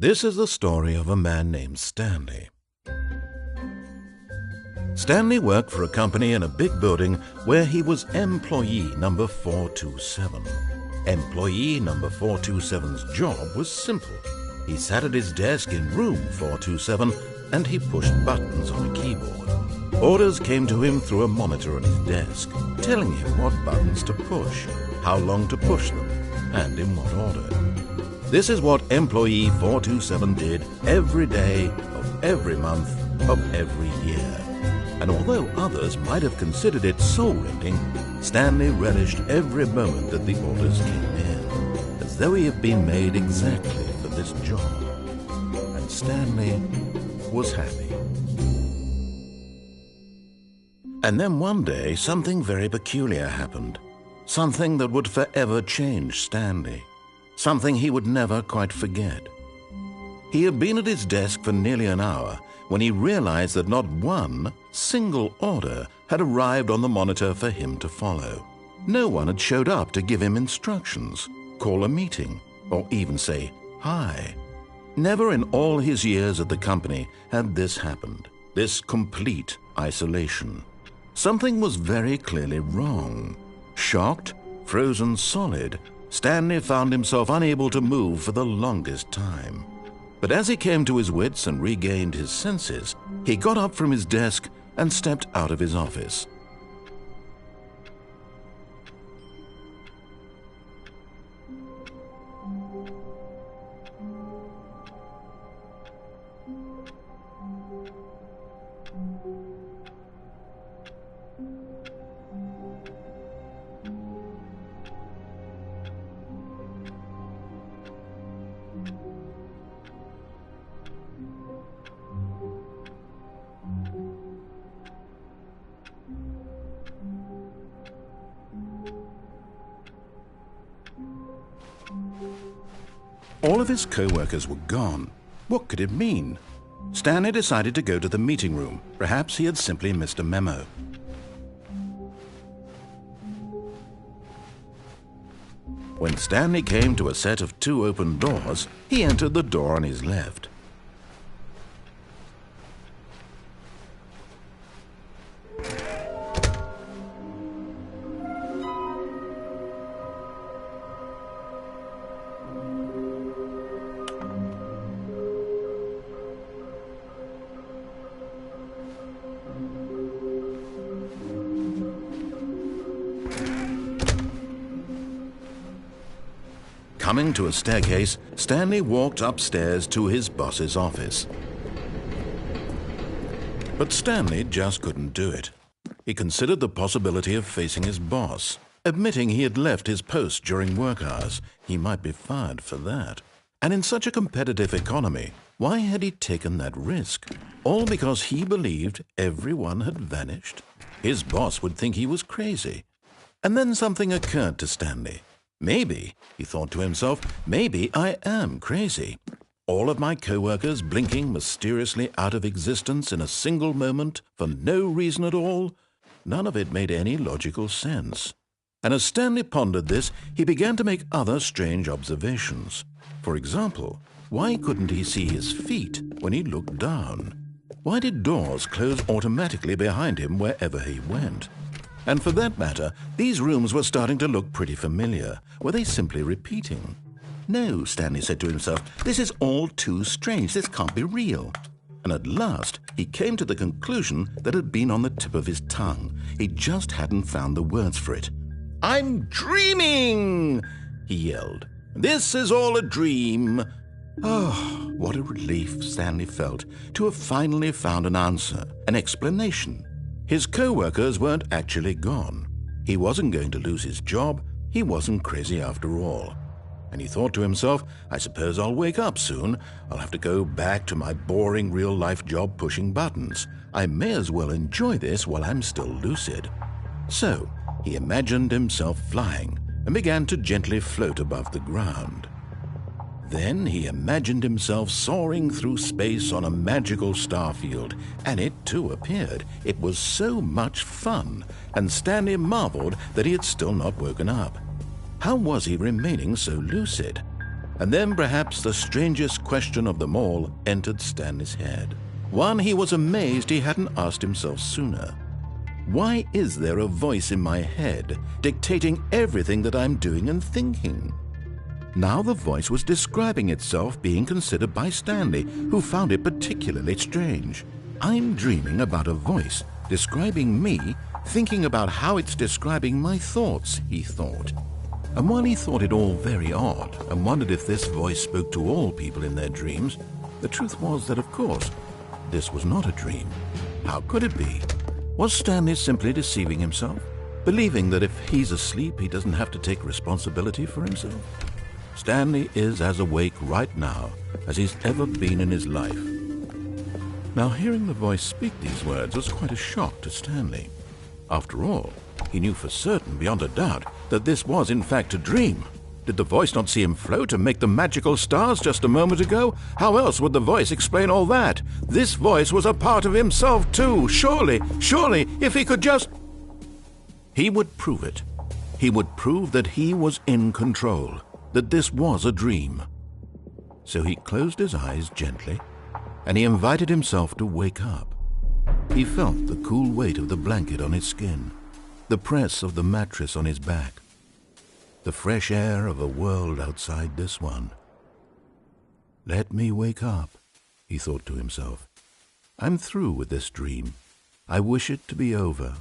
This is the story of a man named Stanley. Stanley worked for a company in a big building where he was employee number 427. Employee number 427's job was simple. He sat at his desk in room 427 and he pushed buttons on a keyboard. Orders came to him through a monitor on his desk, telling him what buttons to push, how long to push them, and in what order. This is what employee 427 did every day of every month of every year. And although others might have considered it soul-rending, Stanley relished every moment that the orders came in, as though he had been made exactly for this job. And Stanley was happy. And then one day, something very peculiar happened. Something that would forever change Stanley. Something he would never quite forget. He had been at his desk for nearly an hour when he realized that not one single order had arrived on the monitor for him to follow. No one had showed up to give him instructions, call a meeting, or even say hi. Never in all his years at the company had this happened, this complete isolation. Something was very clearly wrong. Shocked, frozen solid, Stanley found himself unable to move for the longest time. But as he came to his wits and regained his senses, he got up from his desk and stepped out of his office. All of his co-workers were gone. What could it mean? Stanley decided to go to the meeting room. Perhaps he had simply missed a memo. When Stanley came to a set of 2 open doors, he entered the door on his left. Coming to a staircase, Stanley walked upstairs to his boss's office. But Stanley just couldn't do it. He considered the possibility of facing his boss. Admitting he had left his post during work hours, he might be fired for that. And in such a competitive economy, why had he taken that risk? All because he believed everyone had vanished? His boss would think he was crazy. And then something occurred to Stanley. Maybe, he thought to himself, maybe I am crazy. All of my co-workers blinking mysteriously out of existence in a single moment for no reason at all? None of it made any logical sense. And as Stanley pondered this, he began to make other strange observations. For example, why couldn't he see his feet when he looked down? Why did doors close automatically behind him wherever he went? And for that matter, these rooms were starting to look pretty familiar. Were they simply repeating? No, Stanley said to himself, this is all too strange. This can't be real. And at last, he came to the conclusion that had been on the tip of his tongue. He just hadn't found the words for it. "I'm dreaming!" he yelled. "This is all a dream." Oh, what a relief Stanley felt to have finally found an answer, an explanation. His co-workers weren't actually gone. He wasn't going to lose his job. He wasn't crazy after all. And he thought to himself, I suppose I'll wake up soon. I'll have to go back to my boring real-life job pushing buttons. I may as well enjoy this while I'm still lucid. So he imagined himself flying and began to gently float above the ground. Then he imagined himself soaring through space on a magical starfield, and it too appeared. It was so much fun, and Stanley marveled that he had still not woken up. How was he remaining so lucid? And then perhaps the strangest question of them all entered Stanley's head. One he was amazed he hadn't asked himself sooner. Why is there a voice in my head dictating everything that I'm doing and thinking? Now the voice was describing itself being considered by Stanley, who found it particularly strange. I'm dreaming about a voice describing me, thinking about how it's describing my thoughts, he thought. And while he thought it all very odd and wondered if this voice spoke to all people in their dreams, the truth was that, of course, this was not a dream. How could it be? Was Stanley simply deceiving himself, believing that if he's asleep, he doesn't have to take responsibility for himself? Stanley is as awake right now as he's ever been in his life. Now, hearing the voice speak these words was quite a shock to Stanley. After all, he knew for certain, beyond a doubt, that this was in fact a dream. Did the voice not see him float and make the magical stars just a moment ago? How else would the voice explain all that? This voice was a part of himself too. Surely, if he could just... He would prove it. He would prove that he was in control, that this was a dream. So he closed his eyes gently, and he invited himself to wake up. He felt the cool weight of the blanket on his skin, the press of the mattress on his back, the fresh air of a world outside this one. Let me wake up, he thought to himself. I'm through with this dream. I wish it to be over.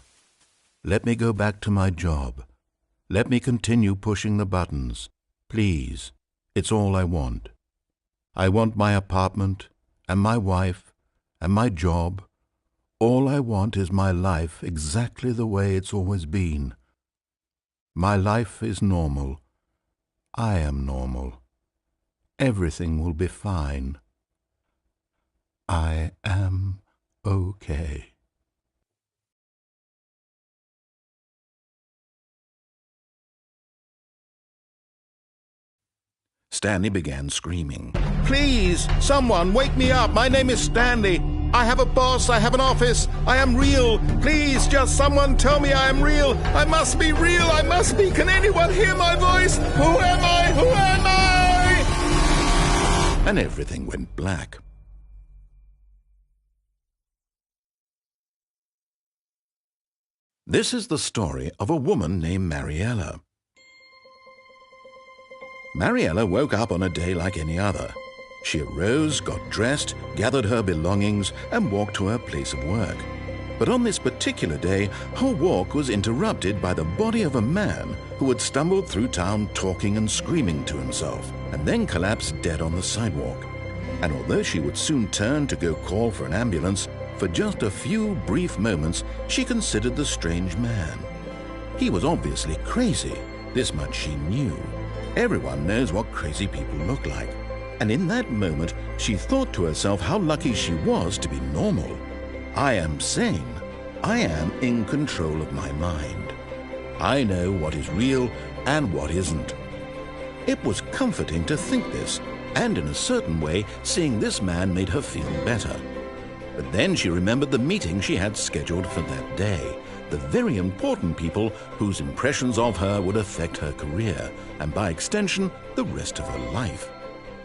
Let me go back to my job. Let me continue pushing the buttons. Please, it's all I want. I want my apartment and my wife and my job. All I want is my life exactly the way it's always been. My life is normal. I am normal. Everything will be fine. I am okay. Stanley began screaming. Please, someone, wake me up. My name is Stanley. I have a boss. I have an office. I am real. Please, just someone tell me I am real. I must be real. I must be. Can anyone hear my voice? Who am I? Who am I? And everything went black. This is the story of a woman named Mariella. Mariella woke up on a day like any other. She arose, got dressed, gathered her belongings, and walked to her place of work. But on this particular day, her walk was interrupted by the body of a man who had stumbled through town talking and screaming to himself, and then collapsed dead on the sidewalk. And although she would soon turn to go call for an ambulance, for just a few brief moments she considered the strange man. He was obviously crazy. This much she knew. Everyone knows what crazy people look like. And in that moment, she thought to herself how lucky she was to be normal. I am sane. I am in control of my mind. I know what is real and what isn't. It was comforting to think this, and in a certain way, seeing this man made her feel better. But then she remembered the meeting she had scheduled for that day, the very important people whose impressions of her would affect her career, and by extension, the rest of her life.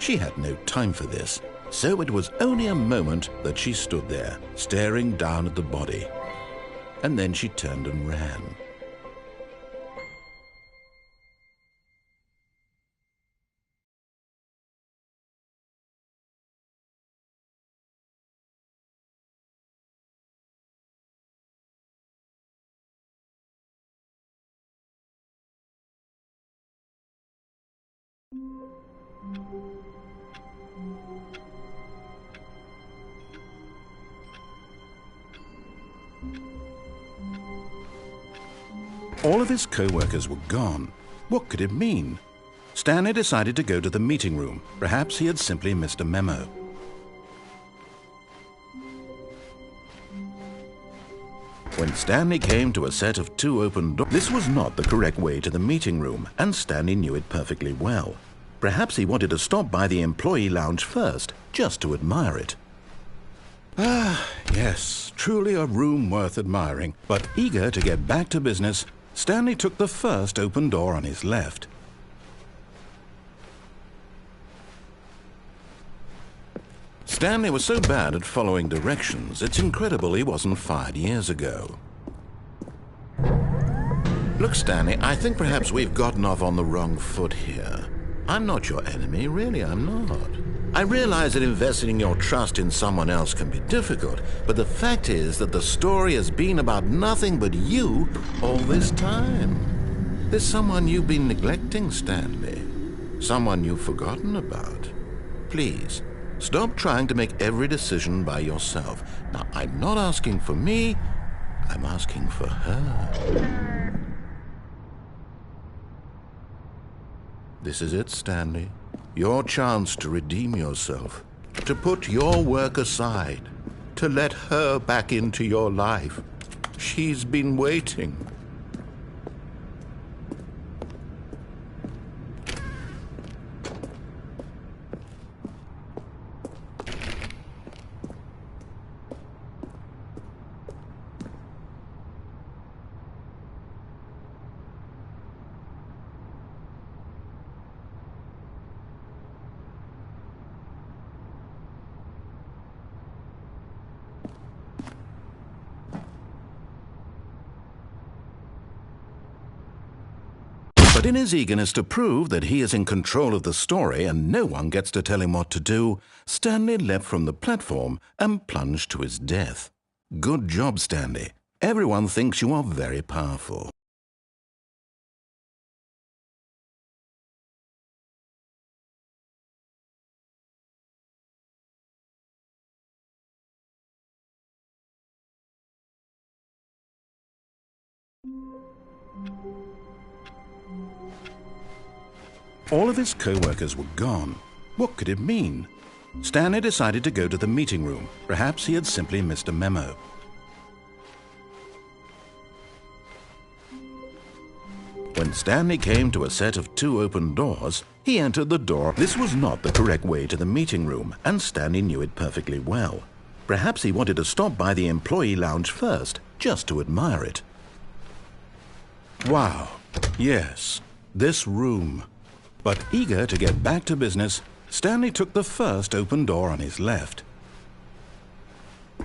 She had no time for this, so it was only a moment that she stood there, staring down at the body. And then she turned and ran. All of his co-workers were gone. What could it mean? Stanley decided to go to the meeting room. Perhaps he had simply missed a memo. When Stanley came to a set of 2 open doors, this was not the correct way to the meeting room, and Stanley knew it perfectly well. Perhaps he wanted to stop by the employee lounge first, just to admire it. Ah, yes, truly a room worth admiring. But eager to get back to business, Stanley took the first open door on his left. Stanley was so bad at following directions, it's incredible he wasn't fired years ago. Look, Stanley, I think perhaps we've gotten off on the wrong foot here. I'm not your enemy, really, I'm not. I realize that investing your trust in someone else can be difficult, but the fact is that the story has been about nothing but you all this time. There's someone you've been neglecting, Stanley. Someone you've forgotten about. Please, stop trying to make every decision by yourself. Now, I'm not asking for me, I'm asking for her. This is it, Stanley. Your chance to redeem yourself, to put your work aside, to let her back into your life. She's been waiting. But in his eagerness to prove that he is in control of the story and no one gets to tell him what to do, Stanley leapt from the platform and plunged to his death. Good job, Stanley. Everyone thinks you are very powerful. All of his co-workers were gone. What could it mean? Stanley decided to go to the meeting room. Perhaps he had simply missed a memo. When Stanley came to a set of 2 open doors, he entered the door. This was not the correct way to the meeting room, and Stanley knew it perfectly well. Perhaps he wanted to stop by the employee lounge first, just to admire it. Wow, yes, this room. But eager to get back to business, Stanley took the first open door on his left.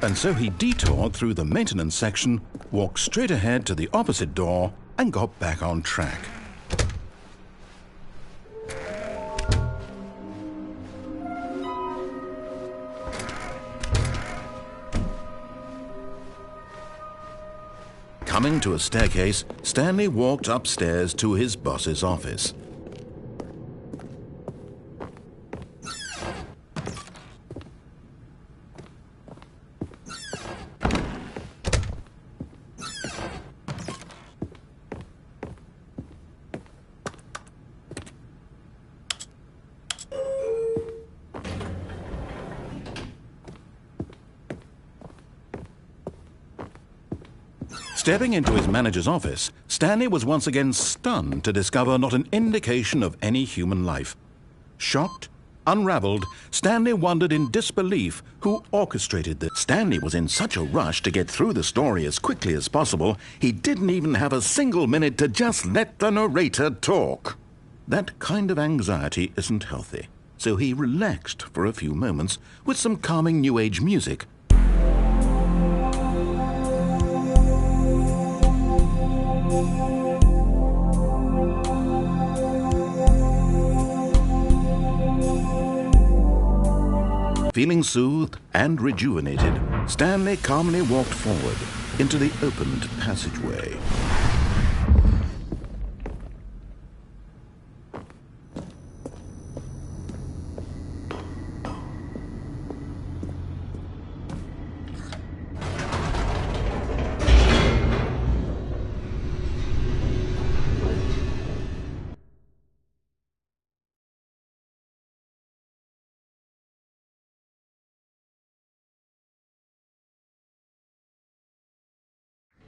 And so he detoured through the maintenance section, walked straight ahead to the opposite door, and got back on track. Coming to a staircase, Stanley walked upstairs to his boss's office. Stepping into his manager's office, Stanley was once again stunned to discover not an indication of any human life. Shocked, unraveled, Stanley wondered in disbelief who orchestrated this. Stanley was in such a rush to get through the story as quickly as possible, he didn't even have a single minute to just let the narrator talk. That kind of anxiety isn't healthy, so he relaxed for a few moments with some calming New Age music. Feeling soothed and rejuvenated, Stanley calmly walked forward into the opened passageway.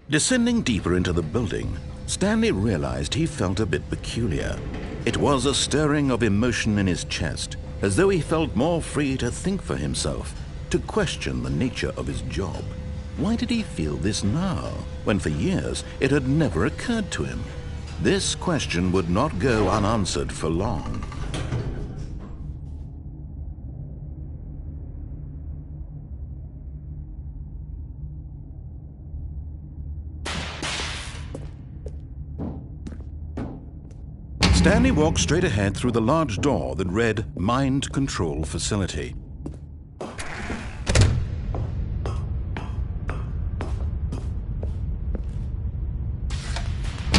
Descending deeper into the building, Stanley realized he felt a bit peculiar. It was a stirring of emotion in his chest, as though he felt more free to think for himself, to question the nature of his job. Why did he feel this now, when for years it had never occurred to him? This question would not go unanswered for long. Stanley walked straight ahead through the large door that read Mind Control Facility.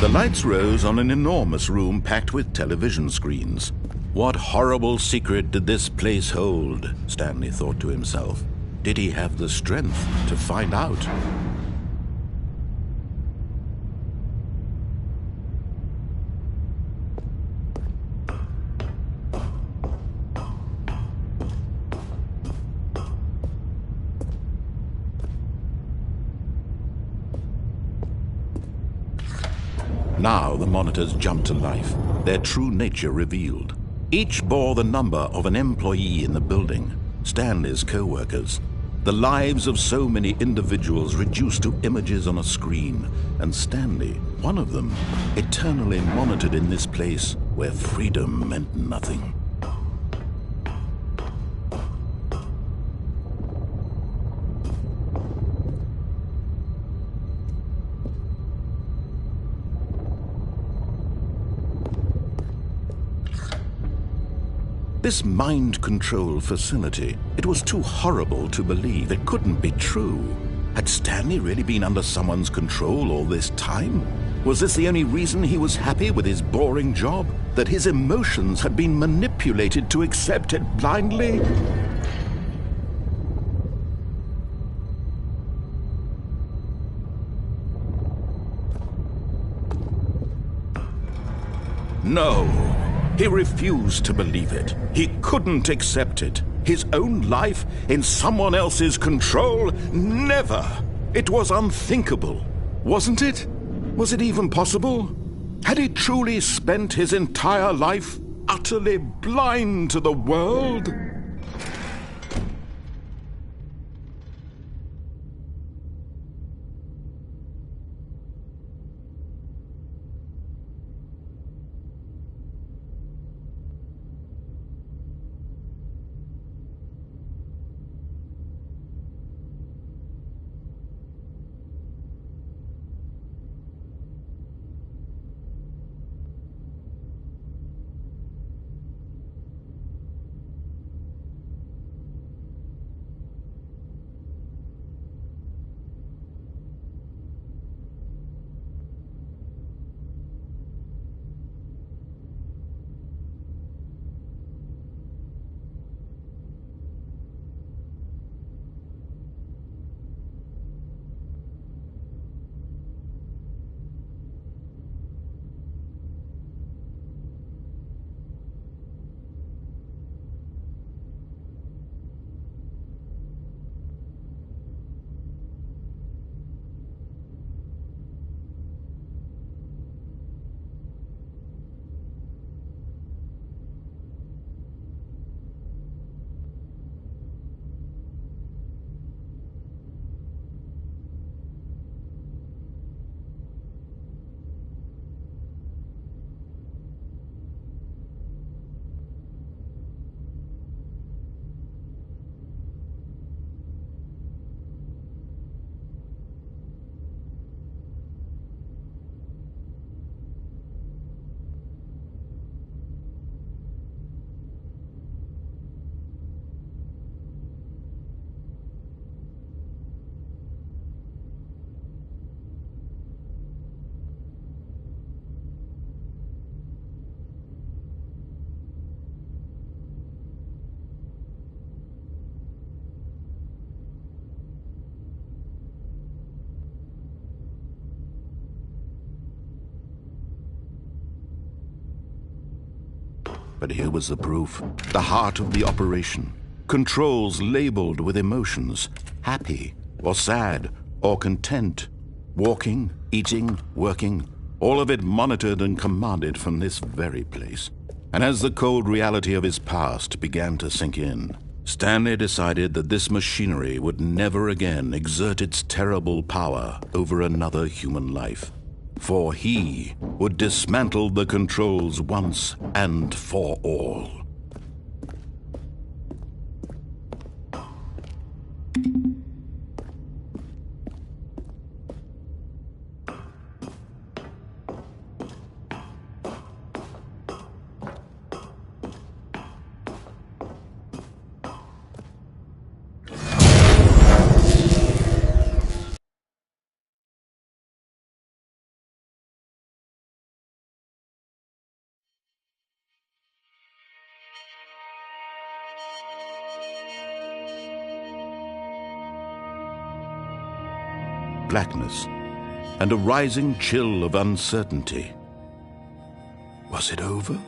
The lights rose on an enormous room packed with television screens. What horrible secret did this place hold? Stanley thought to himself. Did he have the strength to find out? Now the monitors jumped to life, their true nature revealed. Each bore the number of an employee in the building, Stanley's co-workers. The lives of so many individuals reduced to images on a screen, and Stanley, one of them, eternally monitored in this place where freedom meant nothing. This mind control facility, it was too horrible to believe. It couldn't be true. Had Stanley really been under someone's control all this time? Was this the only reason he was happy with his boring job? That his emotions had been manipulated to accept it blindly? No. He refused to believe it. He couldn't accept it. His own life in someone else's control? Never! It was unthinkable, wasn't it? Was it even possible? Had he truly spent his entire life utterly blind to the world? But here was the proof, the heart of the operation. Controls labeled with emotions, happy or sad or content. Walking, eating, working, all of it monitored and commanded from this very place. And as the cold reality of his past began to sink in, Stanley decided that this machinery would never again exert its terrible power over another human life. For he would dismantle the controls once and for all. blackness and a rising chill of uncertainty. Was it over?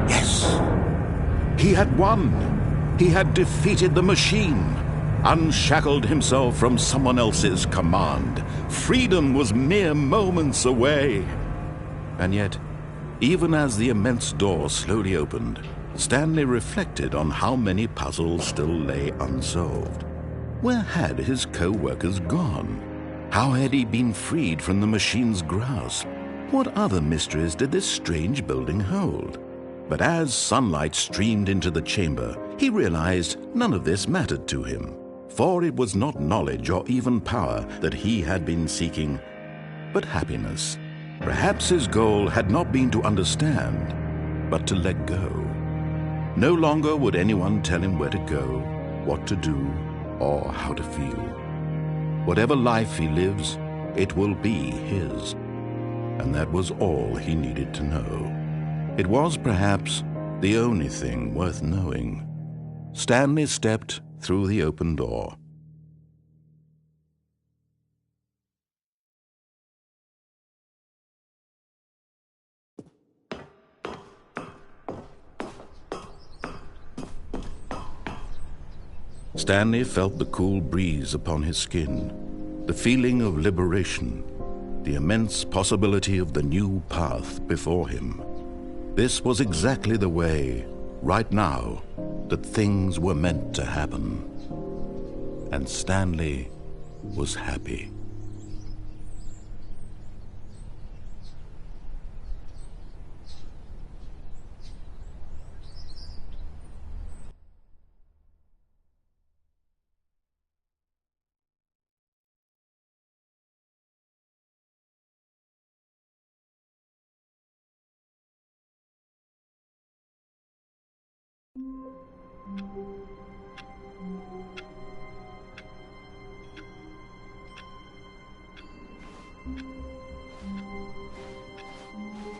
Yes! He had won! He had defeated the machine, unshackled himself from someone else's command. Freedom was mere moments away. And yet, even as the immense door slowly opened, Stanley reflected on how many puzzles still lay unsolved. Where had his co-workers gone? How had he been freed from the machine's grasp? What other mysteries did this strange building hold? But as sunlight streamed into the chamber, he realized none of this mattered to him, for it was not knowledge or even power that he had been seeking, but happiness. Perhaps his goal had not been to understand, but to let go. No longer would anyone tell him where to go, what to do, or how to feel. Whatever life he lives, it will be his. And that was all he needed to know. It was perhaps the only thing worth knowing. Stanley stepped through the open door. Stanley felt the cool breeze upon his skin, the feeling of liberation, the immense possibility of the new path before him. This was exactly the way, right now, that things were meant to happen. And Stanley was happy.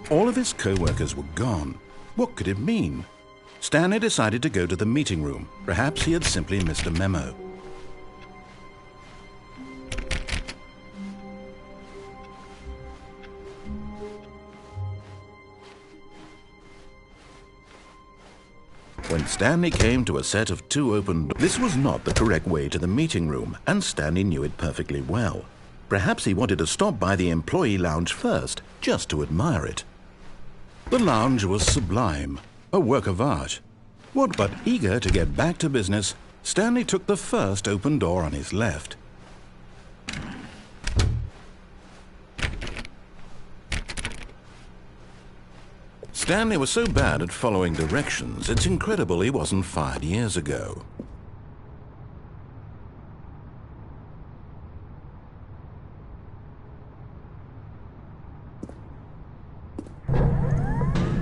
All of his co-workers were gone. What could it mean? Stanley decided to go to the meeting room. Perhaps he had simply missed a memo. When Stanley came to a set of two open doors, this was not the correct way to the meeting room, and Stanley knew it perfectly well. Perhaps he wanted to stop by the employee lounge first, just to admire it. The lounge was sublime, a work of art. What but eager to get back to business, Stanley took the first open door on his left. Stanley was so bad at following directions, it's incredible he wasn't fired years ago.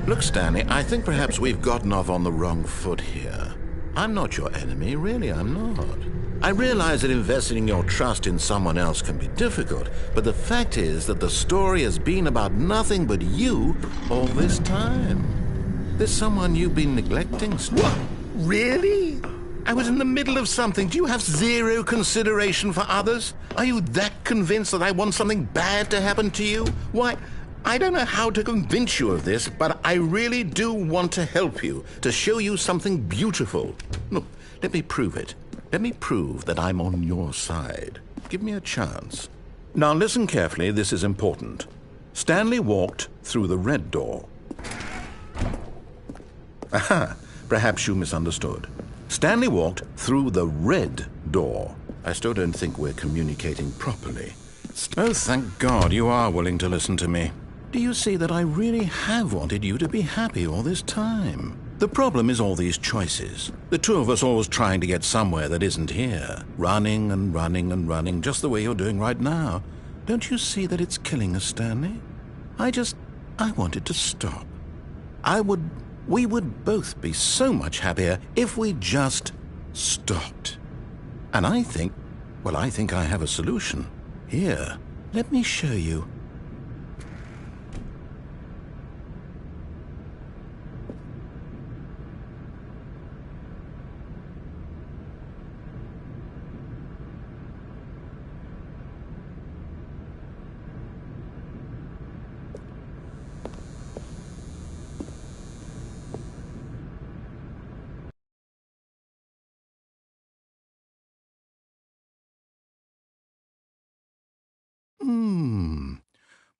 Look, Stanley, I think perhaps we've gotten off on the wrong foot here. I'm not your enemy, really, I'm not. I realize that investing your trust in someone else can be difficult, but the fact is that the story has been about nothing but you all this time. There's someone you've been neglecting, Stanley. What? Really? I was in the middle of something. Do you have zero consideration for others? Are you that convinced that I want something bad to happen to you? Why, I don't know how to convince you of this, but I really do want to help you, to show you something beautiful. Look, let me prove it. Let me prove that I'm on your side. Give me a chance. Now listen carefully, this is important. Stanley walked through the red door. Aha, perhaps you misunderstood. Stanley walked through the red door. I still don't think we're communicating properly. Oh, thank God you are willing to listen to me. Do you see that I really have wanted you to be happy all this time? The problem is all these choices. The two of us always trying to get somewhere that isn't here. Running and running and running, just the way you're doing right now. Don't you see that it's killing us, Stanley? I wanted to stop. We would both be so much happier if we just stopped. And I think I have a solution. Here, let me show you.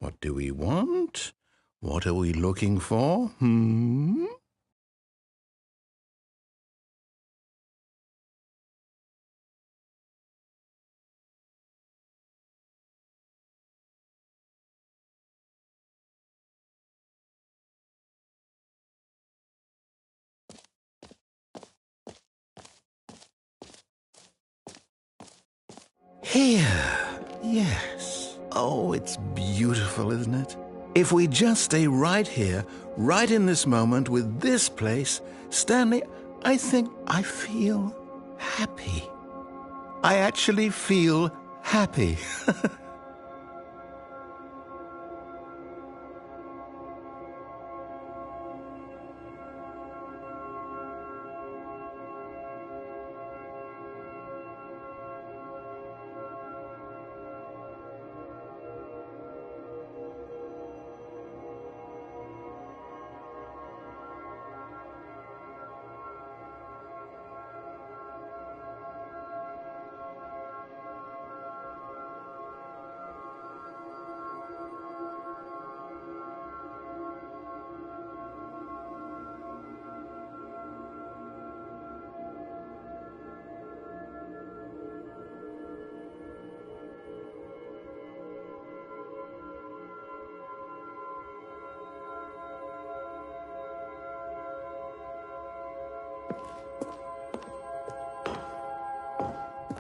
What do we want? What are we looking for? Here. Yes. Oh, it's beautiful, isn't it? If we just stay right here, right in this moment with this place, Stanley, I think I feel happy. I actually feel happy.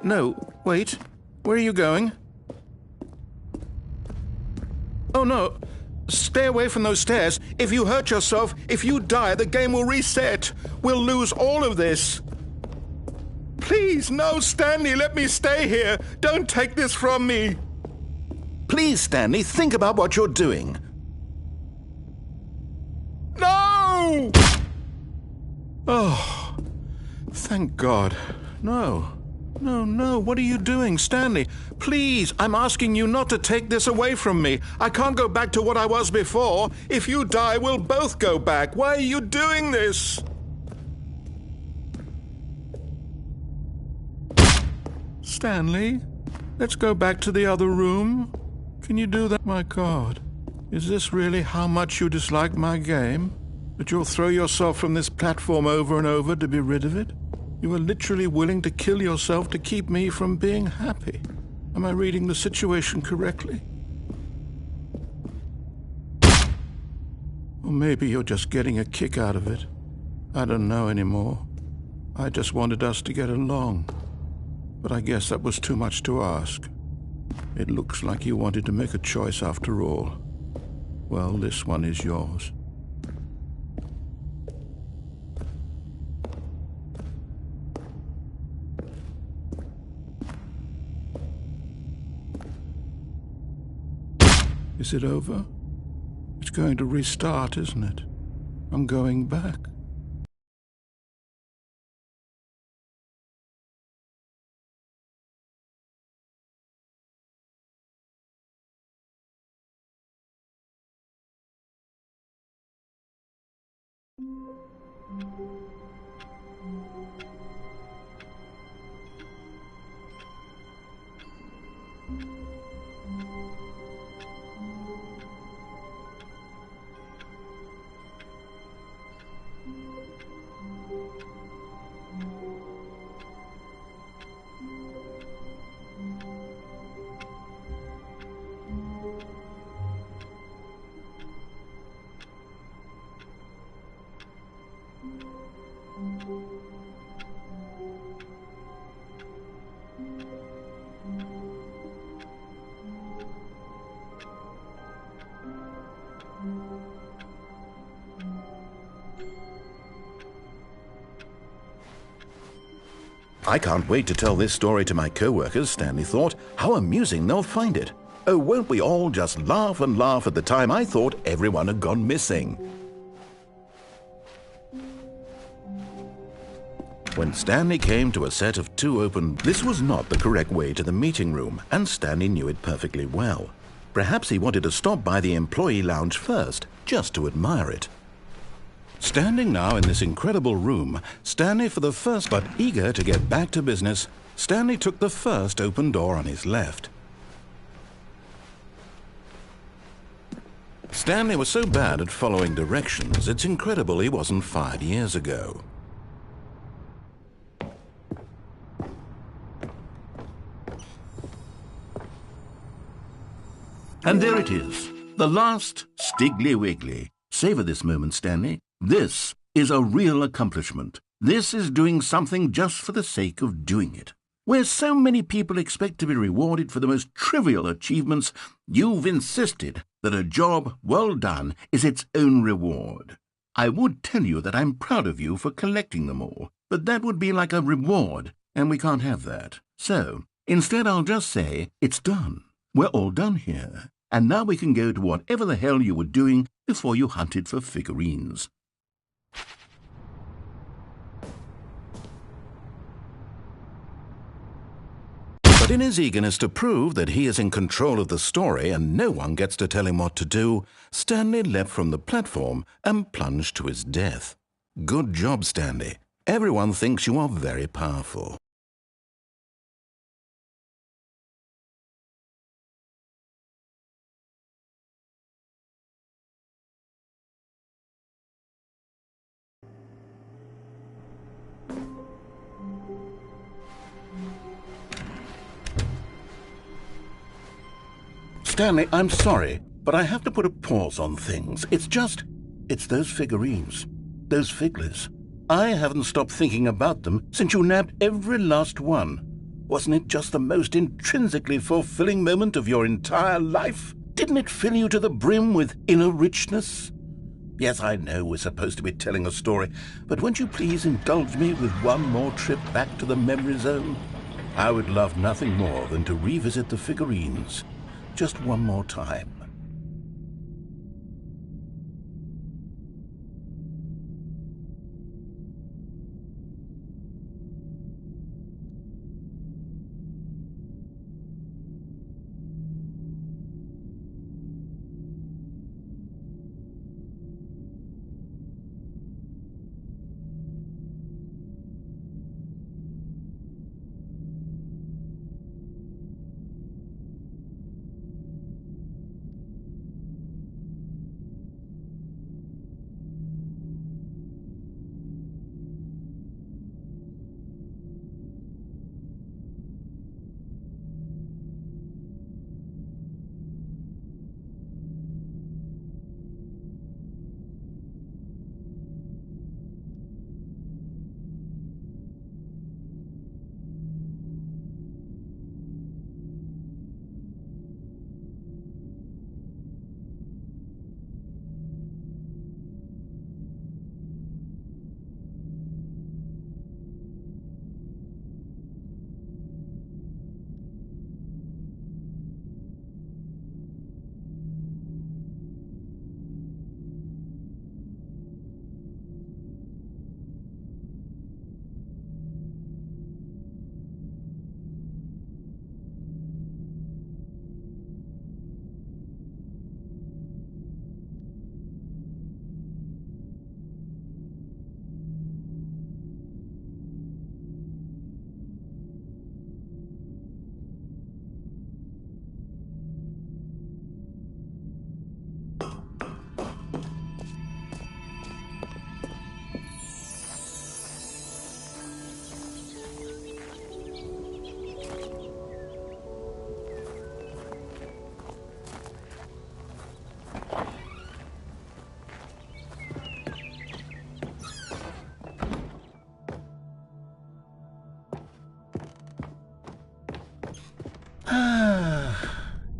No, wait. Where are you going? Oh, no. Stay away from those stairs. If you hurt yourself, if you die, the game will reset. We'll lose all of this. Please, no, Stanley, let me stay here. Don't take this from me. Please, Stanley, think about what you're doing. No! Oh, thank God. No. No, what are you doing, Stanley? Please, I'm asking you not to take this away from me. I can't go back to what I was before. If you die, we'll both go back. Why are you doing this? Stanley, let's go back to the other room. Can you do that? My God, is this really how much you dislike my game? That you'll throw yourself from this platform over and over to be rid of it? You are literally willing to kill yourself to keep me from being happy. Am I reading the situation correctly? Or maybe you're just getting a kick out of it. I don't know anymore. I just wanted us to get along. But I guess that was too much to ask. It looks like you wanted to make a choice after all. Well, this one is yours. Is it over? It's going to restart, isn't it? I'm going back. I can't wait to tell this story to my co-workers, Stanley thought. How amusing they'll find it. Oh, won't we all just laugh and laugh at the time I thought everyone had gone missing. When Stanley came to a set of 2 open, this was not the correct way to the meeting room, and Stanley knew it perfectly well. Perhaps he wanted to stop by the employee lounge first, just to admire it. Standing now in this incredible room, Stanley for the first, but eager to get back to business, Stanley took the first open door on his left. Stanley was so bad at following directions, it's incredible he wasn't fired years ago. And there it is, the last Stiggly Wiggly. Savor this moment, Stanley. This is a real accomplishment. This is doing something just for the sake of doing it. Where so many people expect to be rewarded for the most trivial achievements, you've insisted that a job well done is its own reward. I would tell you that I'm proud of you for collecting them all, but that would be like a reward, and we can't have that. So, instead I'll just say, it's done. We're all done here. And now we can go to whatever the hell you were doing before you hunted for figurines. But in his eagerness to prove that he is in control of the story and no one gets to tell him what to do, Stanley leapt from the platform and plunged to his death. Good job, Stanley. Everyone thinks you are very powerful. Stanley, I'm sorry, but I have to put a pause on things. It's those figurines, those figglers. I haven't stopped thinking about them since you nabbed every last one. Wasn't it just the most intrinsically fulfilling moment of your entire life? Didn't it fill you to the brim with inner richness? Yes, I know we're supposed to be telling a story, but won't you please indulge me with one more trip back to the memory zone? I would love nothing more than to revisit the figurines. Just one more time.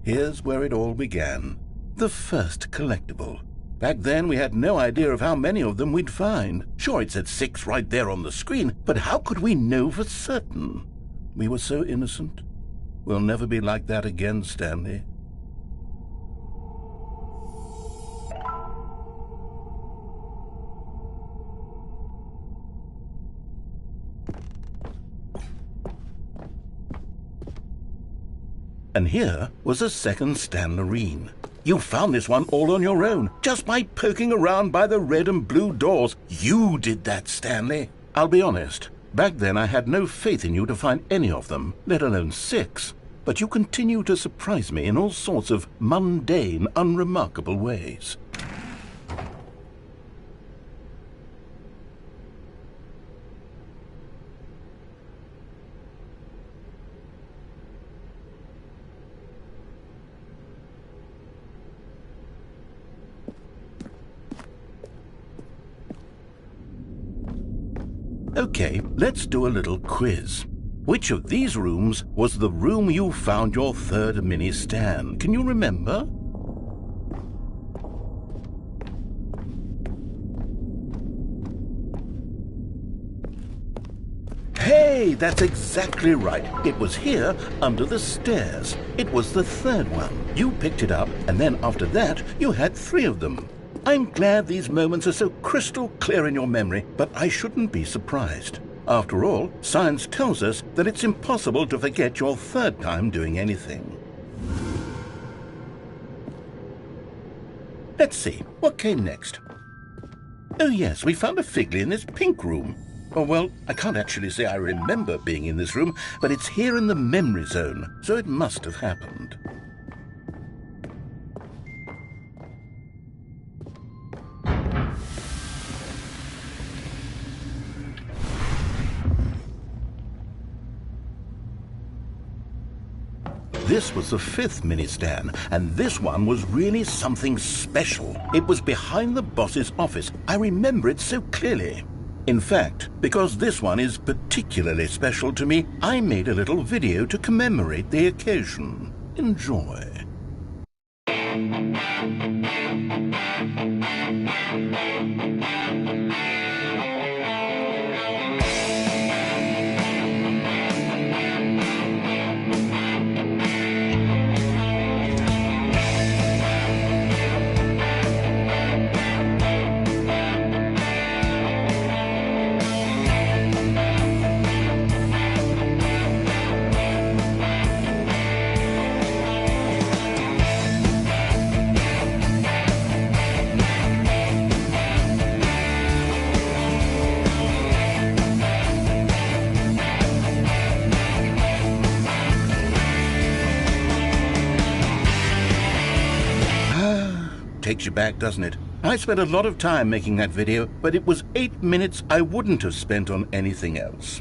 Here's where it all began. The first collectible. Back then, we had no idea of how many of them we'd find. Sure, it said 6 right there on the screen, but how could we know for certain? We were so innocent. We'll never be like that again, Stanley. And here was a second Stanlerine. You found this one all on your own, just by poking around by the red and blue doors. You did that, Stanley. I'll be honest, back then I had no faith in you to find any of them, let alone 6. but you continue to surprise me in all sorts of mundane, unremarkable ways. Okay, let's do a little quiz. Which of these rooms was the room you found your third mini Stan? Can you remember? Hey, that's exactly right. It was here, under the stairs. It was the third one. You picked it up, and then after that, you had 3 of them. I'm glad these moments are so crystal clear in your memory, but I shouldn't be surprised. After all, science tells us that it's impossible to forget your third time doing anything. Let's see, what came next? Oh yes, we found a Figley in this pink room. Oh well, I can't actually say I remember being in this room, but it's here in the memory zone, so it must have happened. This was the 5th mini Stan, and this one was really something special. It was behind the boss's office. I remember it so clearly. In fact, because this one is particularly special to me, I made a little video to commemorate the occasion. Enjoy. Takes you back, doesn't it? I spent a lot of time making that video, but it was 8 minutes I wouldn't have spent on anything else.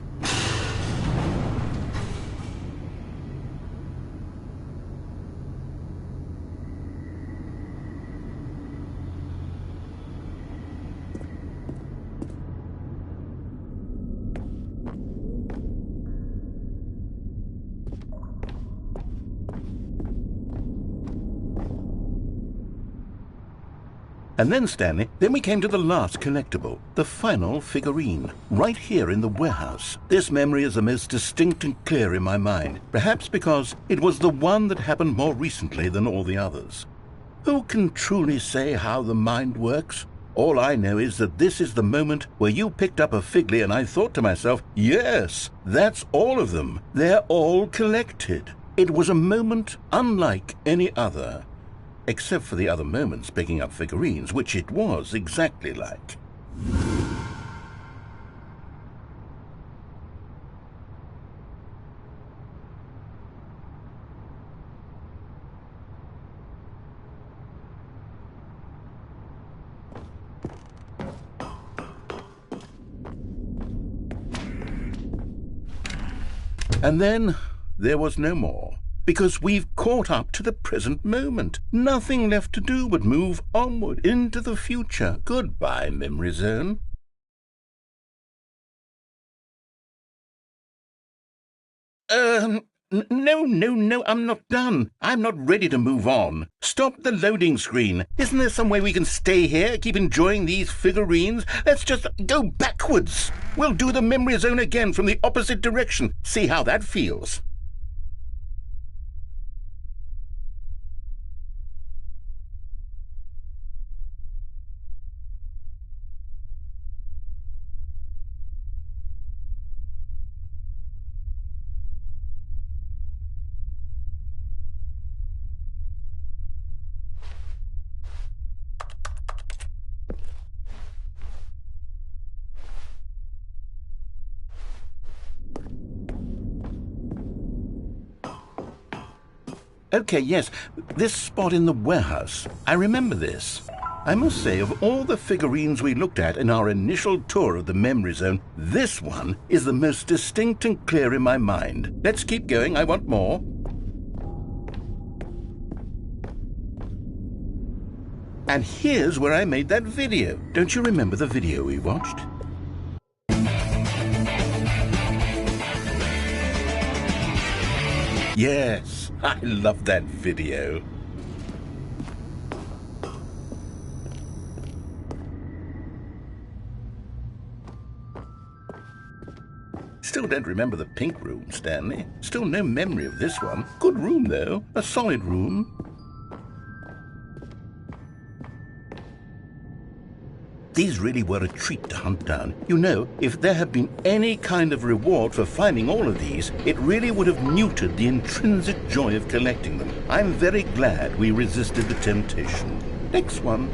And then, Stanley, we came to the last collectible, the final figurine, right here in the warehouse. This memory is the most distinct and clear in my mind, perhaps because it was the one that happened more recently than all the others. Who can truly say how the mind works? All I know is that this is the moment where you picked up a Figley and I thought to myself, yes, that's all of them. They're all collected. It was a moment unlike any other. Except for the other moments picking up figurines, which it was exactly like. And then there was no more. Because we've caught up to the present moment. Nothing left to do but move onward into the future. Goodbye, memory zone. No, I'm not done. I'm not ready to move on. Stop the loading screen. Isn't there some way we can stay here, keep enjoying these figurines? Let's just go backwards. We'll do the memory zone again from the opposite direction. See how that feels. Okay, yes, this spot in the warehouse. I remember this. I must say, of all the figurines we looked at in our initial tour of the memory zone, this one is the most distinct and clear in my mind. Let's keep going, I want more. And here's where I made that video. Don't you remember the video we watched? Yes, I love that video. Still don't remember the pink room, Stanley. Still no memory of this one. Good room, though. A solid room. These really were a treat to hunt down. You know, if there had been any kind of reward for finding all of these, it really would have muted the intrinsic joy of collecting them. I'm very glad we resisted the temptation. Next one.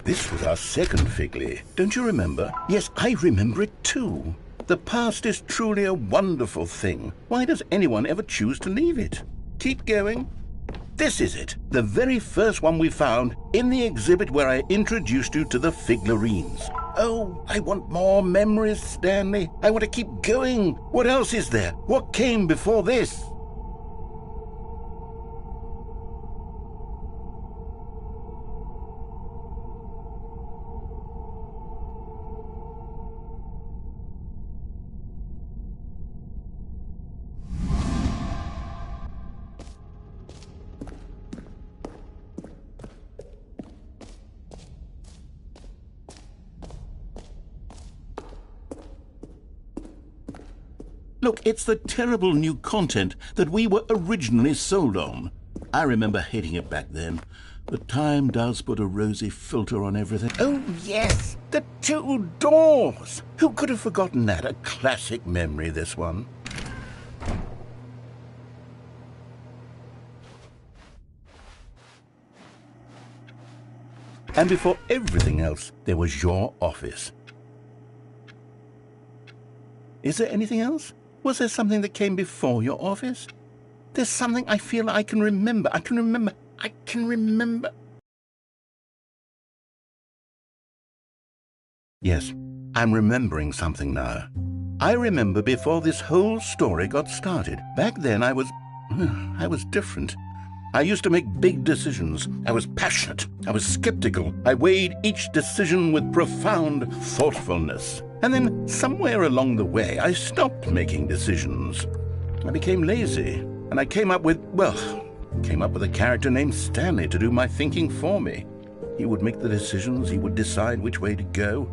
This was our second Figley. Don't you remember? Yes, I remember it too. The past is truly a wonderful thing. Why does anyone ever choose to leave it? Keep going. This is it. The very first one we found in the exhibit where I introduced you to the figurines. Oh, I want more memories, Stanley. I want to keep going. What else is there? What came before this? Look, it's the terrible new content that we were originally sold on. I remember hating it back then, but time does put a rosy filter on everything. Oh, yes, the two doors. Who could have forgotten that? A classic memory, this one. And before everything else, there was your office. Is there anything else? Was there something that came before your office? There's something I feel I can remember. I can remember. Yes, I'm remembering something now. I remember before this whole story got started. Back then I was different. I used to make big decisions. I was passionate. I was skeptical. I weighed each decision with profound thoughtfulness. And then somewhere along the way, I stopped making decisions. I became lazy, and I came up with a character named Stanley to do my thinking for me. He would make the decisions. He would decide which way to go.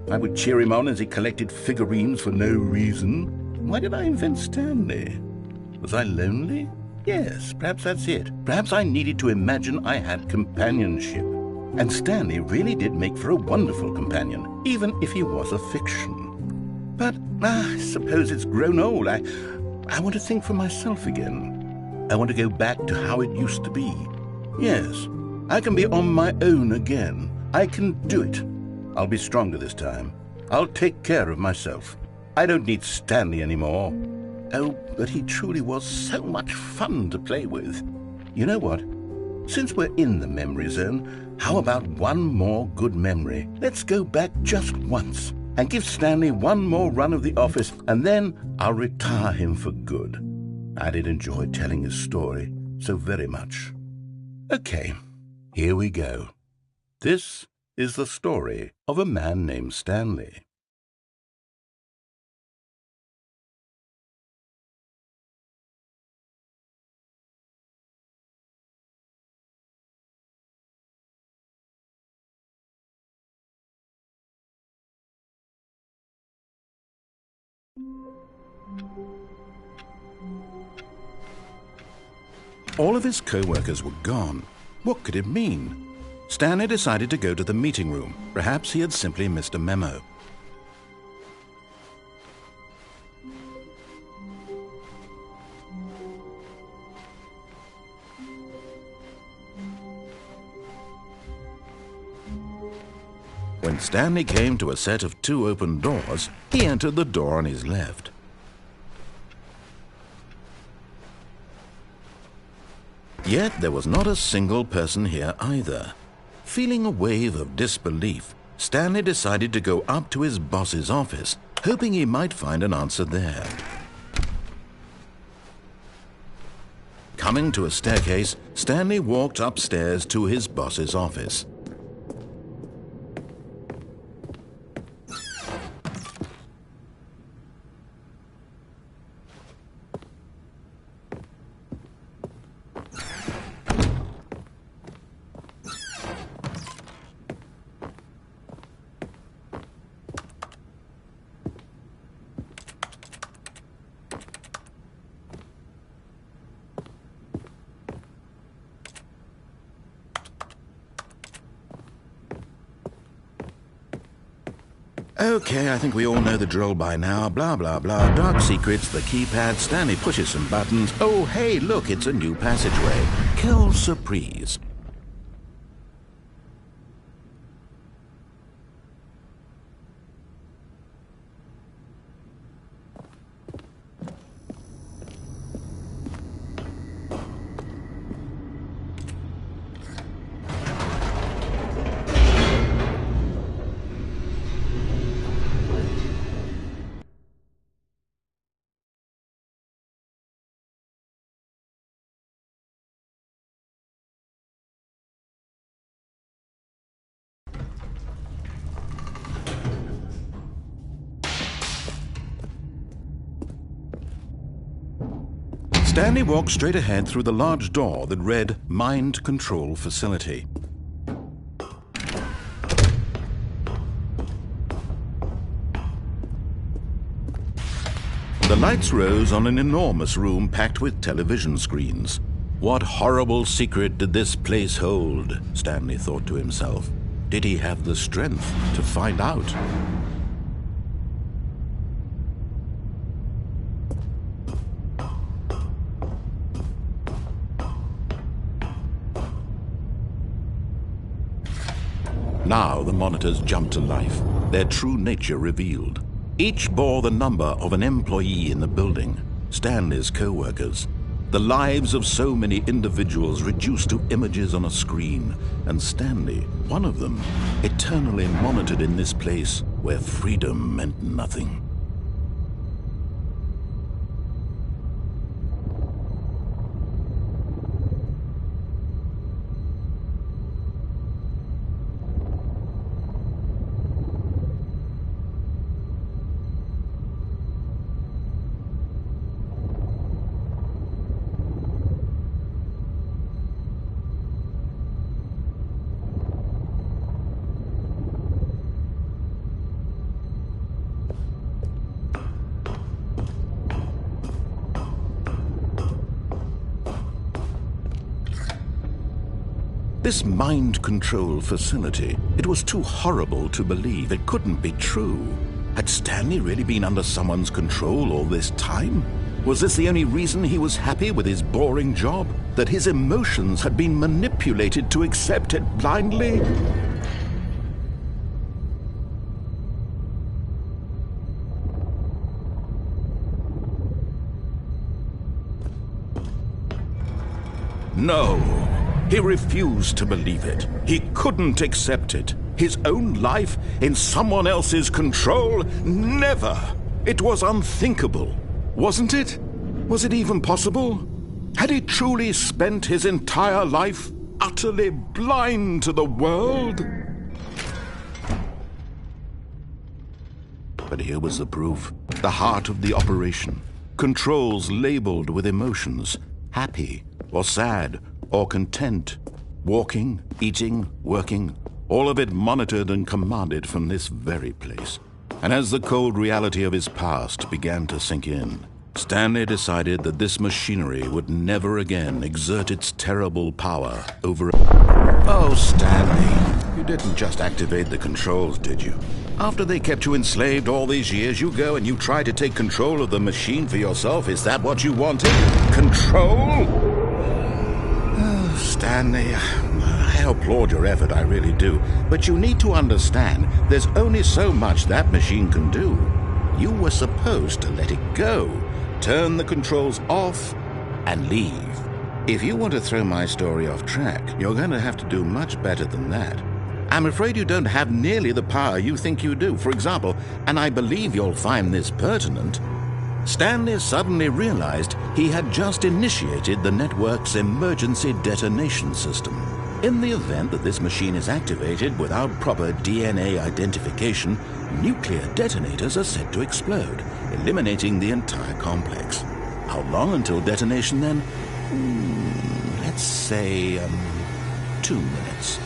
I would cheer him on as he collected figurines for no reason. Why did I invent Stanley? Was I lonely? Yes, perhaps that's it. Perhaps I needed to imagine I had companionship. And Stanley really did make for a wonderful companion, even if he was a fiction. But I suppose it's grown old. I want to think for myself again. I want to go back to how it used to be. Yes, I can be on my own again. I can do it. I'll be stronger this time. I'll take care of myself. I don't need Stanley anymore. Oh, but he truly was so much fun to play with. You know what? Since we're in the memory zone, how about one more good memory? Let's go back just once and give Stanley one more run of the office, and then I'll retire him for good. I did enjoy telling his story so very much. Okay, here we go. This is the story of a man named Stanley. All of his co-workers were gone. What could it mean? Stanley decided to go to the meeting room. Perhaps he had simply missed a memo. When Stanley came to a set of 2 open doors, he entered the door on his left. Yet there was not a single person here either. Feeling a wave of disbelief, Stanley decided to go up to his boss's office, hoping he might find an answer there. Coming to a staircase, Stanley walked upstairs to his boss's office. Okay, I think we all know the drill by now. Blah, blah, blah. Dark secrets, the keypad. Stanley pushes some buttons. Oh, hey, look, it's a new passageway. Quelle surprise. Stanley walked straight ahead through the large door that read Mind Control Facility. The lights rose on an enormous room packed with television screens. What horrible secret did this place hold? Stanley thought to himself. Did he have the strength to find out? Now the monitors jumped to life, their true nature revealed. Each bore the number of an employee in the building, Stanley's co-workers. The lives of so many individuals reduced to images on a screen, and Stanley, one of them, eternally monitored in this place where freedom meant nothing. This mind control facility, it was too horrible to believe. It couldn't be true. Had Stanley really been under someone's control all this time? Was this the only reason he was happy with his boring job? That his emotions had been manipulated to accept it blindly? No. He refused to believe it. He couldn't accept it. His own life in someone else's control? Never! It was unthinkable. Wasn't it? Was it even possible? Had he truly spent his entire life utterly blind to the world? But here was the proof. The heart of the operation. Controls labeled with emotions. Happy or sad or content, walking, eating, working, all of it monitored and commanded from this very place. And as the cold reality of his past began to sink in, Stanley decided that this machinery would never again exert its terrible power over... Oh, Stanley, you didn't just activate the controls, did you? After they kept you enslaved all these years, you go and you try to take control of the machine for yourself. Is that what you wanted? Control? Stanley, I applaud your effort, I really do. But you need to understand, there's only so much that machine can do. You were supposed to let it go, turn the controls off, and leave. If you want to throw my story off track, you're going to have to do much better than that. I'm afraid you don't have nearly the power you think you do. For example, and I believe you'll find this pertinent, Stanley suddenly realized he had just initiated the network's emergency detonation system. In the event that this machine is activated without proper DNA identification, nuclear detonators are set to explode, eliminating the entire complex. How long until detonation then? Let's say, 2 minutes.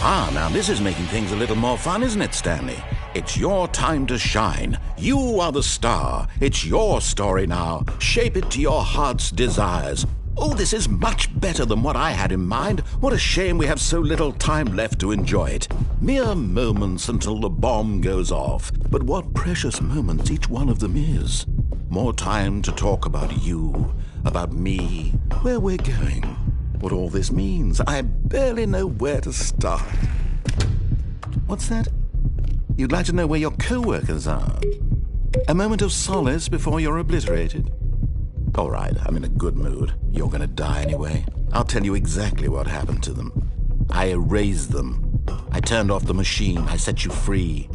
Now this is making things a little more fun, isn't it, Stanley? It's your time to shine. You are the star. It's your story now. Shape it to your heart's desires. Oh, this is much better than what I had in mind. What a shame we have so little time left to enjoy it. Mere moments until the bomb goes off. But what precious moments each one of them is. More time to talk about you, about me, where we're going, what all this means. I barely know where to start. What's that? You'd like to know where your co-workers are? A moment of solace before you're obliterated? All right, I'm in a good mood. You're going to die anyway. I'll tell you exactly what happened to them. I erased them. I turned off the machine. I set you free.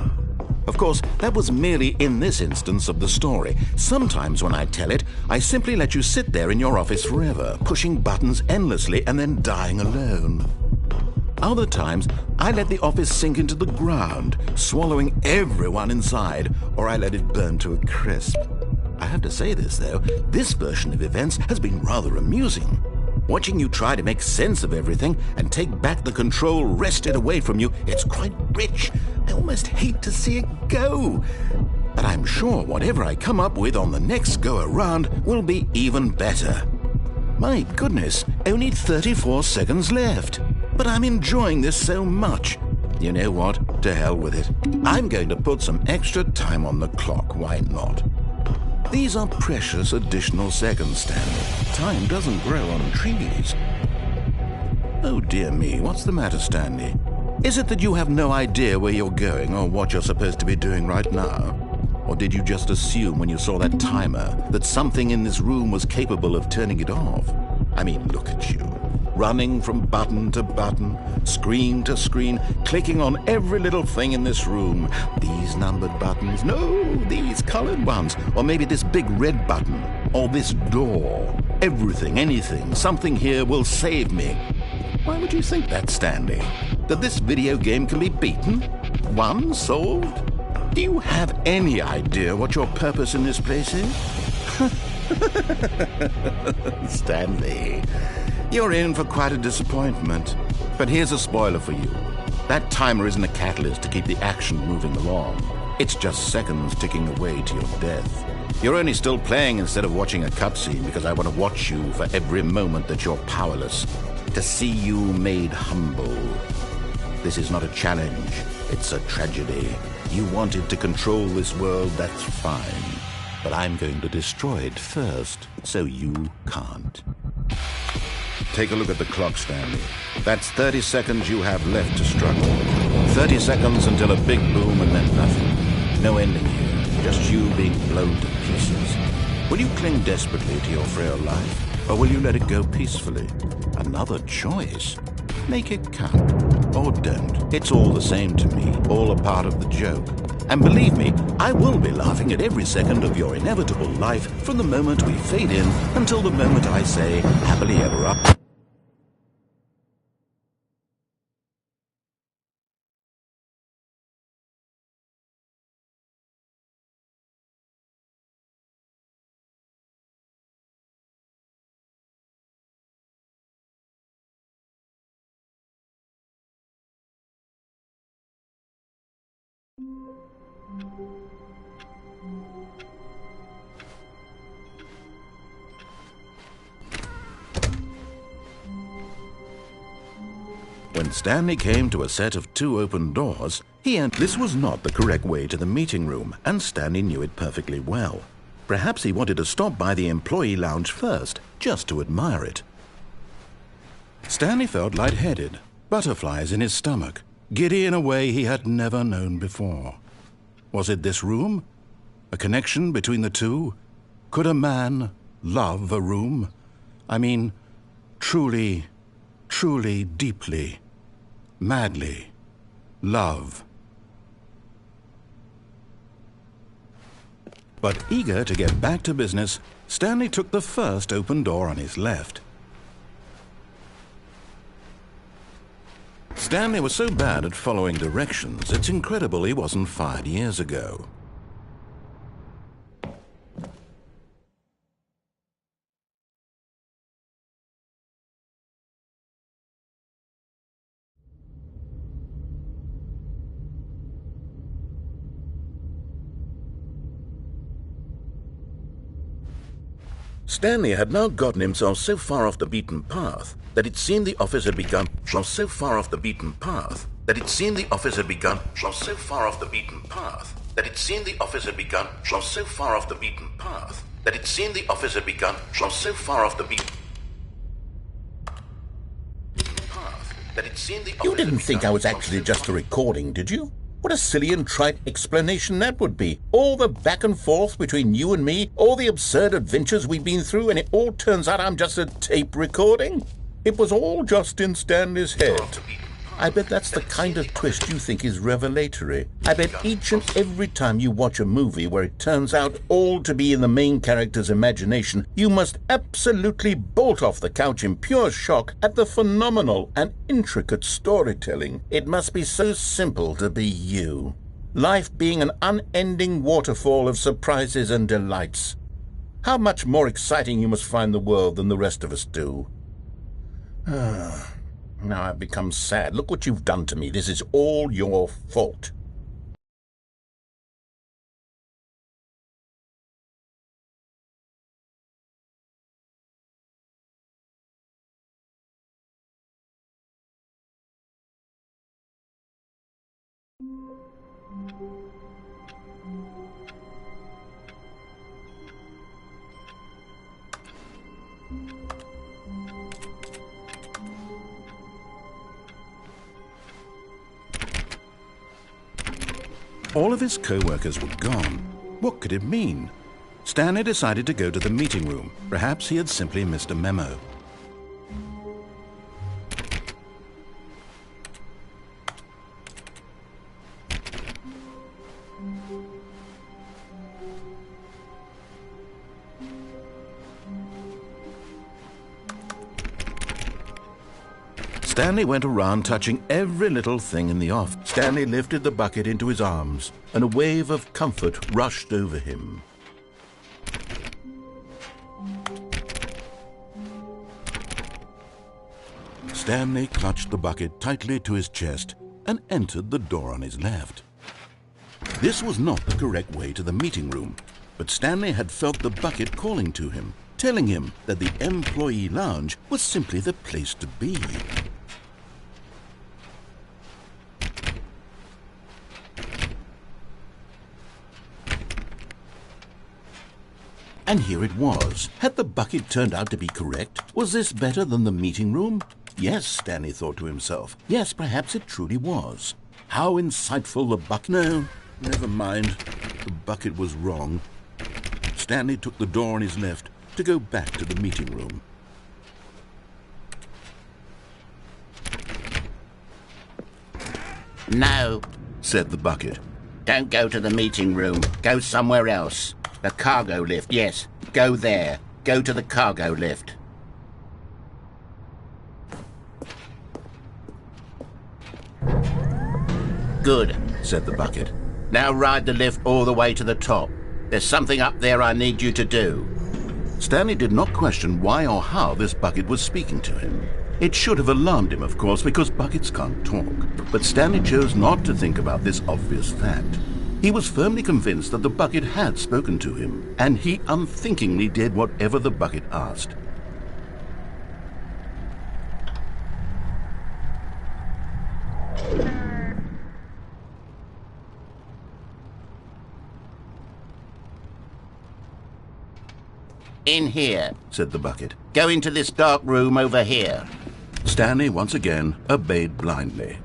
Of course, that was merely in this instance of the story. Sometimes when I tell it, I simply let you sit there in your office forever, pushing buttons endlessly and then dying alone. Other times, I let the office sink into the ground, swallowing everyone inside, or I let it burn to a crisp. I have to say this, though, this version of events has been rather amusing. Watching you try to make sense of everything and take back the control wrested away from you, it's quite rich. I almost hate to see it go. But I'm sure whatever I come up with on the next go-around will be even better. My goodness, only 34 seconds left. But I'm enjoying this so much. You know what? To hell with it. I'm going to put some extra time on the clock. Why not? These are precious additional seconds, Stanley. Time doesn't grow on trees. Oh dear me, what's the matter, Stanley? Is it that you have no idea where you're going or what you're supposed to be doing right now? Or did you just assume when you saw that timer that something in this room was capable of turning it off? I mean, look at you. Running from button to button, screen to screen, clicking on every little thing in this room. These numbered buttons, no, these colored ones. Or maybe this big red button, or this door. Everything, anything, something here will save me. Why would you think that, Stanley? That this video game can be beaten? Won? Solved? Do you have any idea what your purpose in this place is? Stanley, you're in for quite a disappointment. But here's a spoiler for you. That timer isn't a catalyst to keep the action moving along. It's just seconds ticking away to your death. You're only still playing instead of watching a cutscene because I want to watch you for every moment that you're powerless. To see you made humble. This is not a challenge. It's a tragedy. You wanted to control this world, that's fine. But I'm going to destroy it first, so you can't. Take a look at the clock, Stanley. That's 30 seconds you have left to struggle. 30 seconds until a big boom and then nothing. No ending here, just you being blown to pieces. Will you cling desperately to your frail life, or will you let it go peacefully? Another choice. Make it count, or don't. It's all the same to me, all a part of the joke. And believe me, I will be laughing at every second of your inevitable life from the moment we fade in until the moment I say, happily ever up. When Stanley came to a set of 2 open doors, this was not the correct way to the meeting room, and Stanley knew it perfectly well. Perhaps he wanted to stop by the employee lounge first, just to admire it. Stanley felt lightheaded. Butterflies in his stomach, giddy in a way he had never known before. Was it this room? A connection between the two? Could a man love a room? I mean, truly, truly, deeply, madly love. But eager to get back to business, Stanley took the first open door on his left. Stanley was so bad at following directions, it's incredible he wasn't fired years ago. Stanley had now gotten himself so far off the beaten path that it seemed the office had begun so far off the beaten path that it seemed the office had begun so far off the beaten path that it seemed the office had begun so far off the beaten path that it seemed the office had begun so far off the beaten path that it seemed the You didn't think I was actually just a recording, did you? What a silly and trite explanation that would be. All the back and forth between you and me, all the absurd adventures we've been through, and it all turns out I'm just a tape recording? It was all just in Stanley's head. I bet that's the kind of twist you think is revelatory. I bet each and every time you watch a movie where it turns out all to be in the main character's imagination, you must absolutely bolt off the couch in pure shock at the phenomenal and intricate storytelling. It must be so simple to be you. Life being an unending waterfall of surprises and delights. How much more exciting you must find the world than the rest of us do. Now I've become sad. Look what you've done to me. This is all your fault. All of his co-workers were gone. What could it mean? Stanley decided to go to the meeting room. Perhaps he had simply missed a memo. Stanley went around touching every little thing in the office. Stanley lifted the bucket into his arms, and a wave of comfort rushed over him. Stanley clutched the bucket tightly to his chest and entered the door on his left. This was not the correct way to the meeting room, but Stanley had felt the bucket calling to him, telling him that the employee lounge was simply the place to be. And here it was. Had the bucket turned out to be correct? Was this better than the meeting room? Yes, Stanley thought to himself. Yes, perhaps it truly was. How insightful the bucket... No, never mind. The bucket was wrong. Stanley took the door on his left to go back to the meeting room. No, said the bucket. Don't go to the meeting room. Go somewhere else. The cargo lift, yes. Go there. Go to the cargo lift. Good, said the bucket. Now ride the lift all the way to the top. There's something up there I need you to do. Stanley did not question why or how this bucket was speaking to him. It should have alarmed him, of course, because buckets can't talk. But Stanley chose not to think about this obvious fact. He was firmly convinced that the bucket had spoken to him, and he unthinkingly did whatever the bucket asked. In here, said the bucket. Go into this dark room over here. Stanley once again obeyed blindly.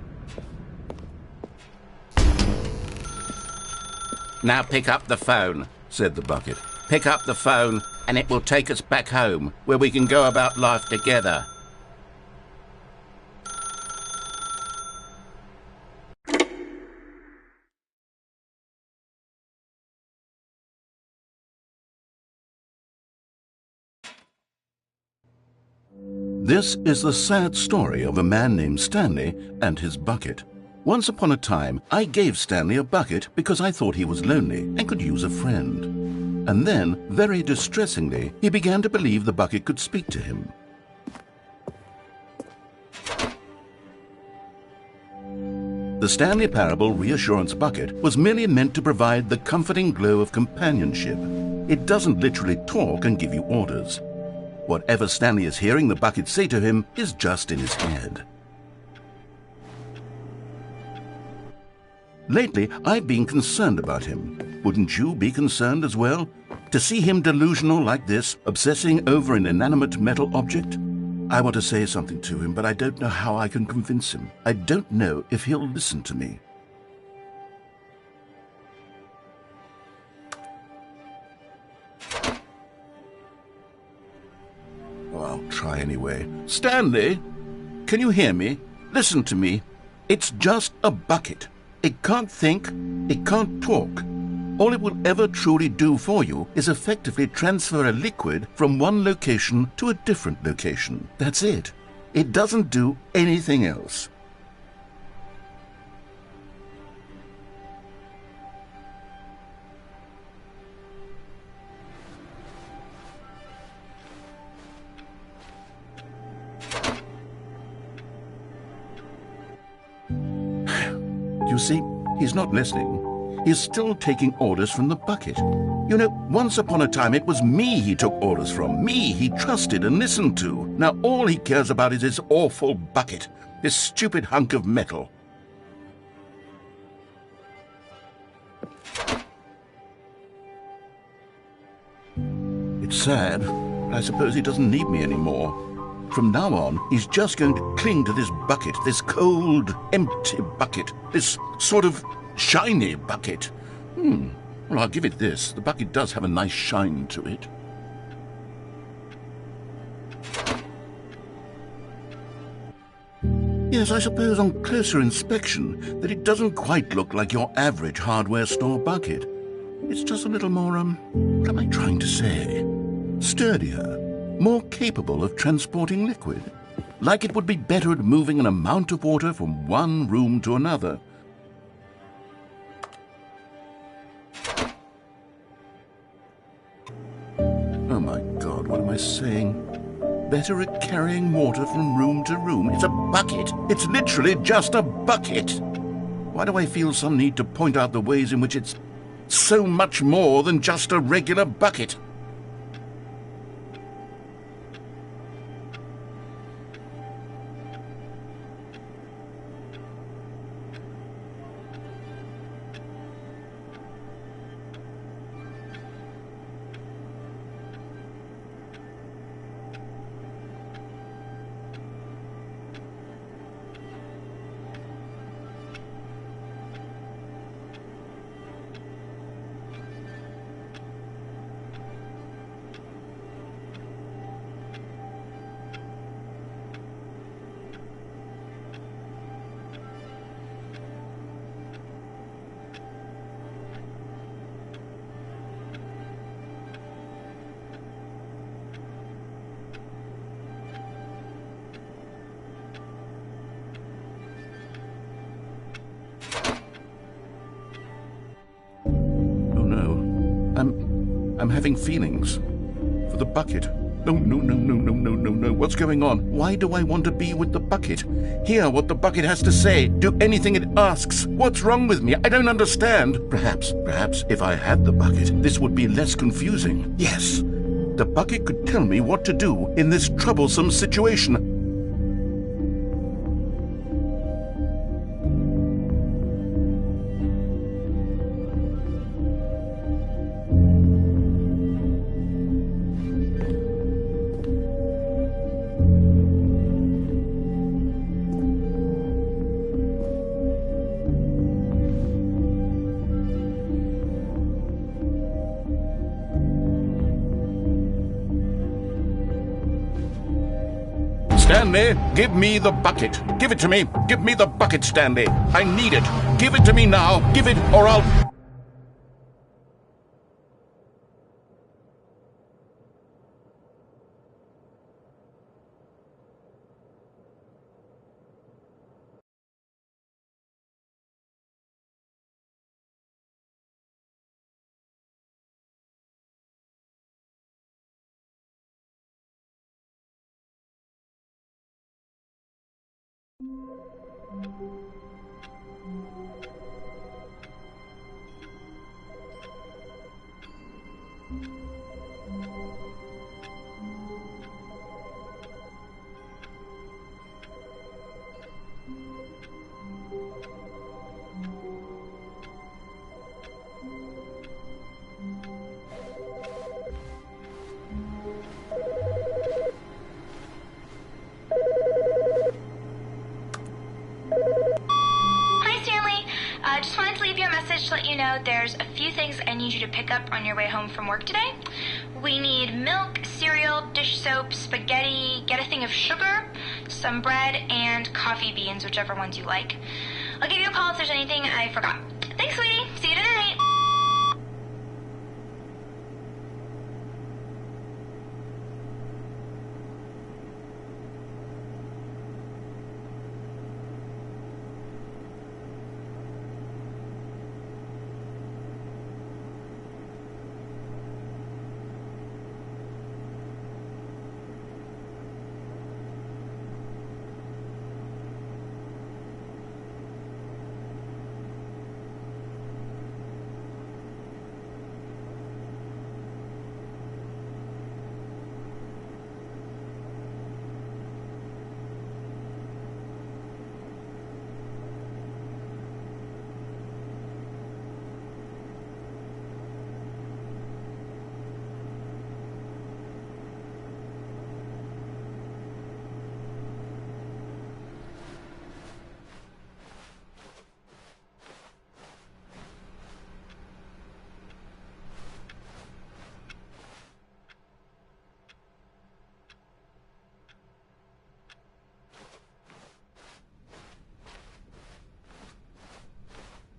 Now pick up the phone, Said the bucket. pick up the phone and it will take us back home where we can go about life together. This is the sad story of a man named Stanley and his bucket. Once upon a time, I gave Stanley a bucket because I thought he was lonely and could use a friend. And then, very distressingly, he began to believe the bucket could speak to him. The Stanley Parable Reassurance Bucket was merely meant to provide the comforting glow of companionship. It doesn't literally talk and give you orders. Whatever Stanley is hearing the bucket say to him is just in his head. Lately, I've been concerned about him. Wouldn't you be concerned as well? To see him delusional like this, obsessing over an inanimate metal object? I want to say something to him, but I don't know how I can convince him. I don't know if he'll listen to me. Oh, I'll try anyway. Stanley, can you hear me? Listen to me. It's just a bucket. It can't think, it can't talk. All it will ever truly do for you is effectively transfer a liquid from one location to a different location. That's it. It doesn't do anything else. You see, he's not listening. He's still taking orders from the bucket. You know, once upon a time it was me he took orders from, me he trusted and listened to. Now all he cares about is his awful bucket, this stupid hunk of metal. It's sad, but I suppose he doesn't need me anymore. From now on, he's just going to cling to this bucket, this cold, empty bucket, this sort of shiny bucket. Well, I'll give it this. The bucket does have a nice shine to it. Yes, I suppose on closer inspection that it doesn't quite look like your average hardware store bucket. It's just a little more, what am I trying to say? Sturdier, more capable of transporting liquid. Like it would be better at moving an amount of water from one room to another. Oh my God, what am I saying? Better at carrying water from room to room. It's a bucket. It's literally just a bucket. Why do I feel some need to point out the ways in which it's so much more than just a regular bucket? I'm having feelings for the bucket. No. What's going on? Why do I want to be with the bucket? Hear what the bucket has to say. Do anything it asks. What's wrong with me? I don't understand. Perhaps, if I had the bucket, this would be less confusing. Yes, the bucket could tell me what to do in this troublesome situation. Stanley, give me the bucket. Give it to me. Give me the bucket, Stanley. I need it. Give it to me now. Give it, or I'll... Hi, Stanley. Just wanted to leave you a message to let you know there's a few things I need you to pick up on your way home from work today. We need milk, cereal, dish soap, spaghetti, get a thing of sugar, some bread, and coffee beans, whichever ones you like. I'll give you a call if there's anything I forgot. Thanks, sweetie. See you tonight.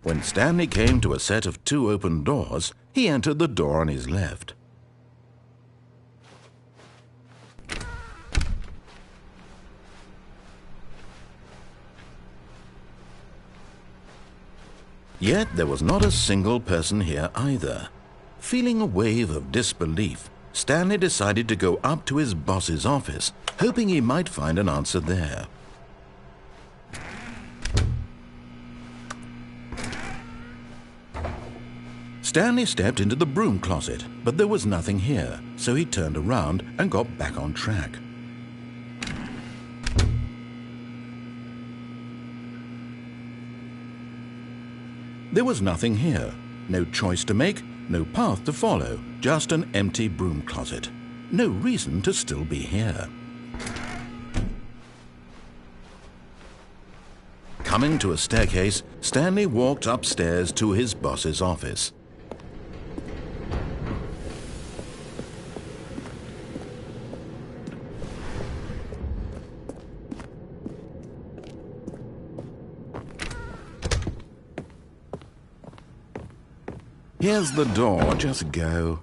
When Stanley came to a set of 2 open doors, he entered the door on his left. Yet there was not a single person here either. Feeling a wave of disbelief, Stanley decided to go up to his boss's office, hoping he might find an answer there. Stanley stepped into the broom closet, but there was nothing here, so he turned around and got back on track. There was nothing here, no choice to make, no path to follow, just an empty broom closet. No reason to still be here. Coming to a staircase, Stanley walked upstairs to his boss's office. Here's the door, just go.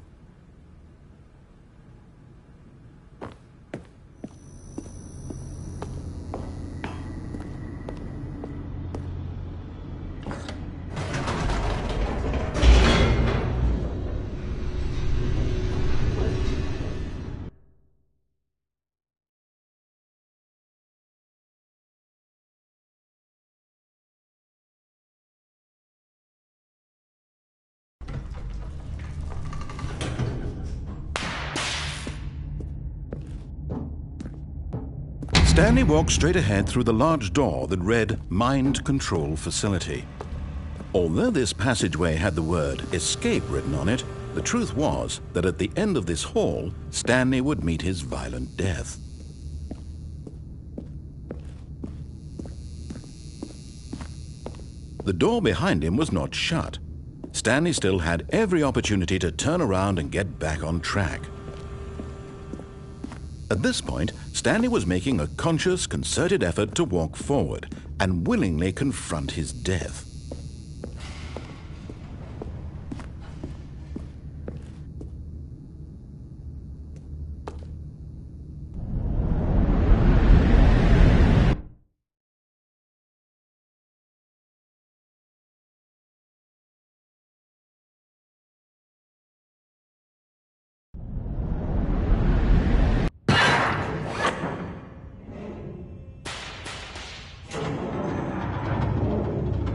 Stanley walked straight ahead through the large door that read Mind Control Facility. Although this passageway had the word Escape written on it, the truth was that at the end of this hall, Stanley would meet his violent death. The door behind him was not shut. Stanley still had every opportunity to turn around and get back on track. At this point, Stanley was making a conscious, concerted effort to walk forward and willingly confront his death.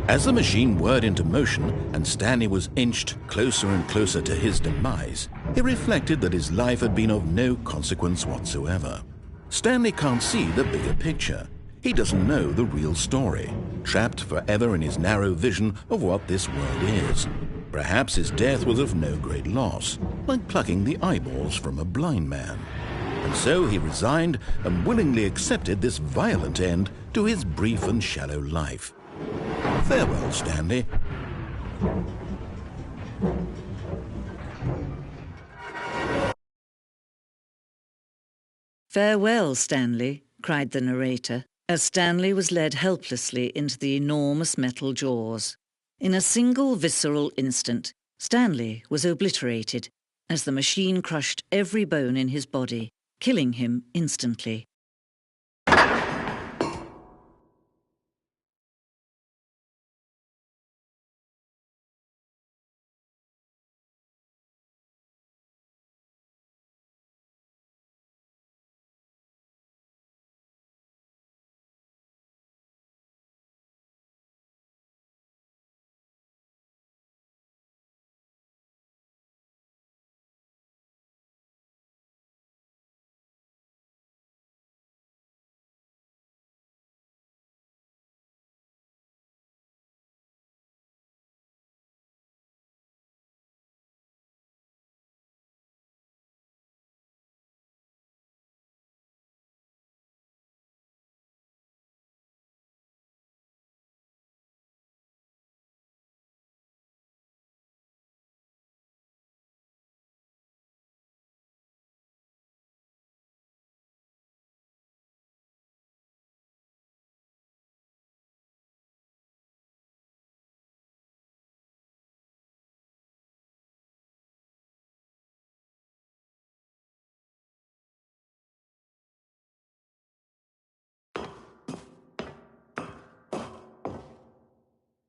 As the machine whirred into motion and Stanley was inched closer and closer to his demise, he reflected that his life had been of no consequence whatsoever. Stanley can't see the bigger picture. He doesn't know the real story, trapped forever in his narrow vision of what this world is. Perhaps his death was of no great loss, like plucking the eyeballs from a blind man. And so he resigned and willingly accepted this violent end to his brief and shallow life. Farewell, Stanley. "Farewell, Stanley," cried the narrator, as Stanley was led helplessly into the enormous metal jaws. In a single visceral instant, Stanley was obliterated as the machine crushed every bone in his body, killing him instantly.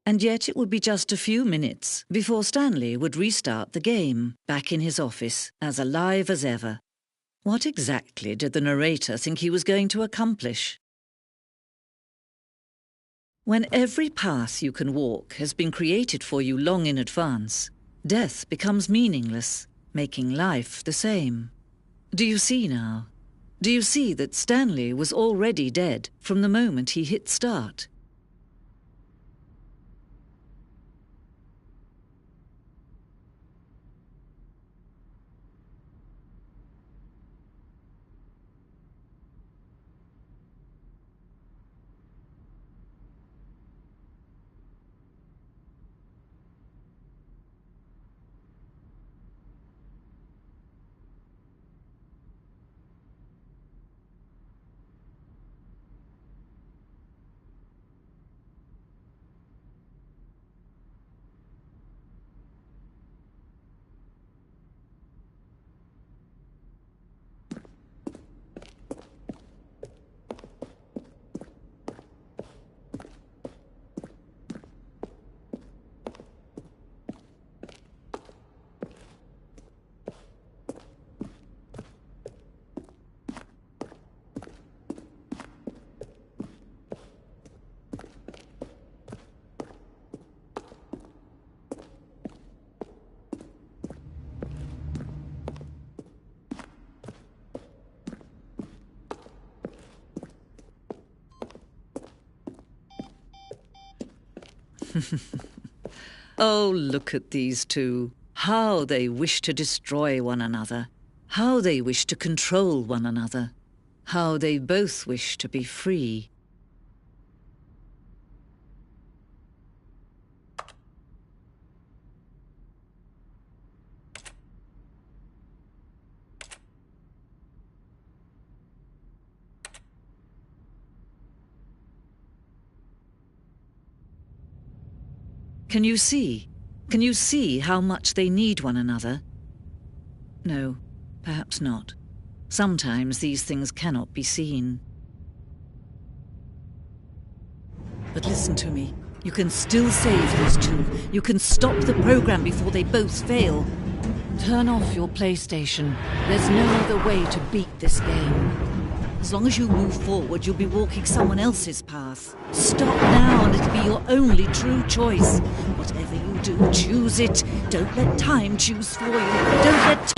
And yet it would be just a few minutes before Stanley would restart the game, back in his office, as alive as ever. What exactly did the narrator think he was going to accomplish? When every path you can walk has been created for you long in advance, death becomes meaningless, making life the same. Do you see now? Do you see that Stanley was already dead from the moment he hit start? Oh, look at these two. How they wish to destroy one another. How they wish to control one another. How they both wish to be free. Can you see? Can you see how much they need one another? No, perhaps not. Sometimes these things cannot be seen. But listen to me. You can still save these two. You can stop the program before they both fail. Turn off your PlayStation. There's no other way to beat this game. As long as you move forward, you'll be walking someone else's path. Stop now and it'll be your only true choice. Whatever you do, choose it. Don't let time choose for you. Don't let...